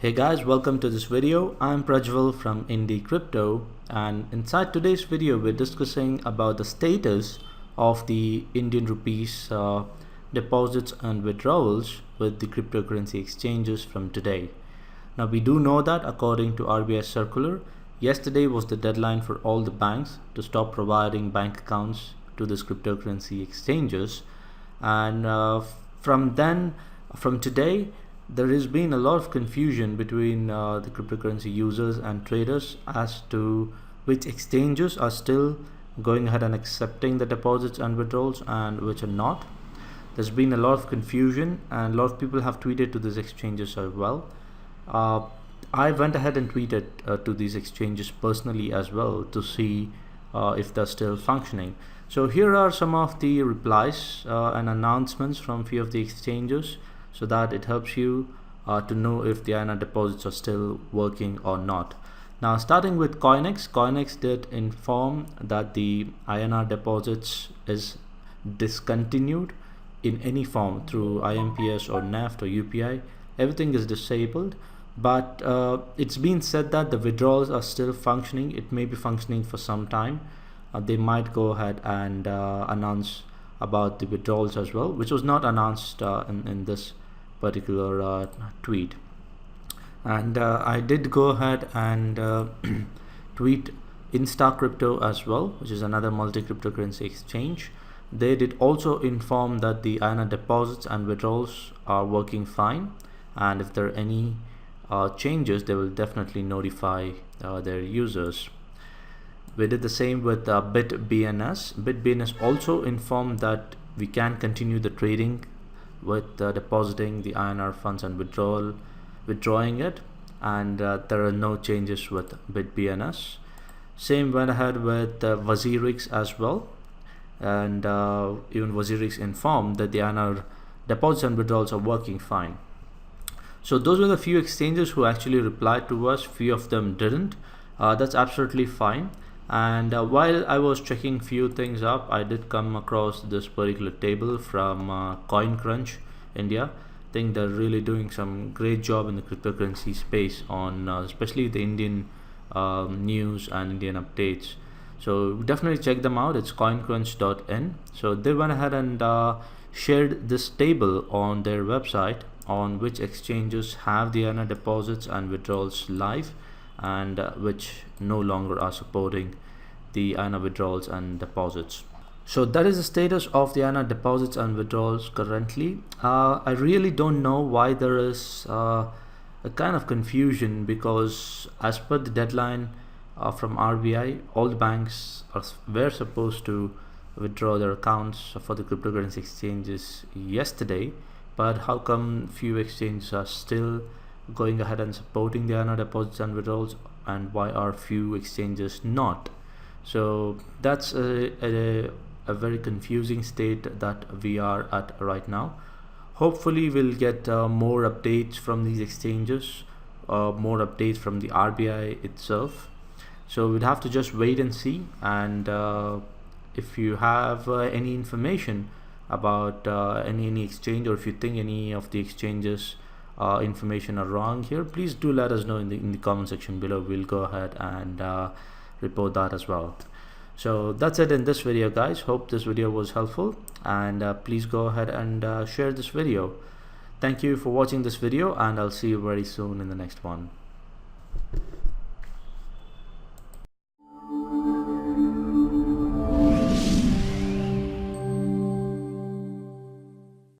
Hey guys, welcome to this video. I'm Prajwal from Indie Crypto, and inside today's video we're discussing about the status of the Indian rupees deposits and withdrawals with the cryptocurrency exchanges from today. Now we do know that according to RBI circular, yesterday was the deadline for all the banks to stop providing bank accounts to these cryptocurrency exchanges, and from today there has been a lot of confusion between the cryptocurrency users and traders as to which exchanges are still going ahead and accepting the deposits and withdrawals and which are not. There's been a lot of confusion and a lot of people have tweeted to these exchanges as well. I went ahead and tweeted to these exchanges personally as well to see if they're still functioning. So here are some of the replies and announcements from few of the exchanges, so that it helps you to know if the INR deposits are still working or not. Now starting with Coinex did inform that the INR deposits is discontinued in any form through IMPS or NEFT or UPI. Everything is disabled, but it's been said that the withdrawals are still functioning. It may be functioning for some time. They might go ahead and announce about the withdrawals as well, which was not announced in this particular tweet. And I did go ahead and tweet Insta Crypto as well, which is another multi-cryptocurrency exchange. They did also inform that the INR deposits and withdrawals are working fine, and if there are any changes, they will definitely notify their users. We did the same with BitBNS. BitBNS also informed that we can continue the trading with depositing the INR funds and withdrawing it, and there are no changes with BitBNS. Same went ahead with WazirX as well, and even WazirX informed that the INR deposits and withdrawals are working fine. So those were the few exchanges who actually replied to us. Few of them didn't. That's absolutely fine. And while I was checking few things up, I did come across this particular table from CoinCrunch India. I think they're really doing some great job in the cryptocurrency space on especially the Indian news and Indian updates. So definitely check them out. It's coincrunch.in. So they went ahead and shared this table on their website on which exchanges have the INR deposits and withdrawals live, and which no longer are supporting the INR withdrawals and deposits. So that is the status of the INR deposits and withdrawals currently. I really don't know why there is a kind of confusion, because as per the deadline from RBI, all the banks were supposed to withdraw their accounts for the cryptocurrency exchanges yesterday, but how come few exchanges are still going ahead and supporting the INR deposits and withdrawals, and why are few exchanges not? So that's a very confusing state that we are at right now. Hopefully we'll get more updates from these exchanges, more updates from the RBI itself. So we'd have to just wait and see. And if you have any information about any exchange, or if you think any of the exchanges information are wrong here, please do let us know in the comment section below. We'll go ahead and report that as well. So that's it in this video, guys. Hope this video was helpful, and please go ahead and share this video. Thank you for watching this video, and I'll see you very soon in the next one.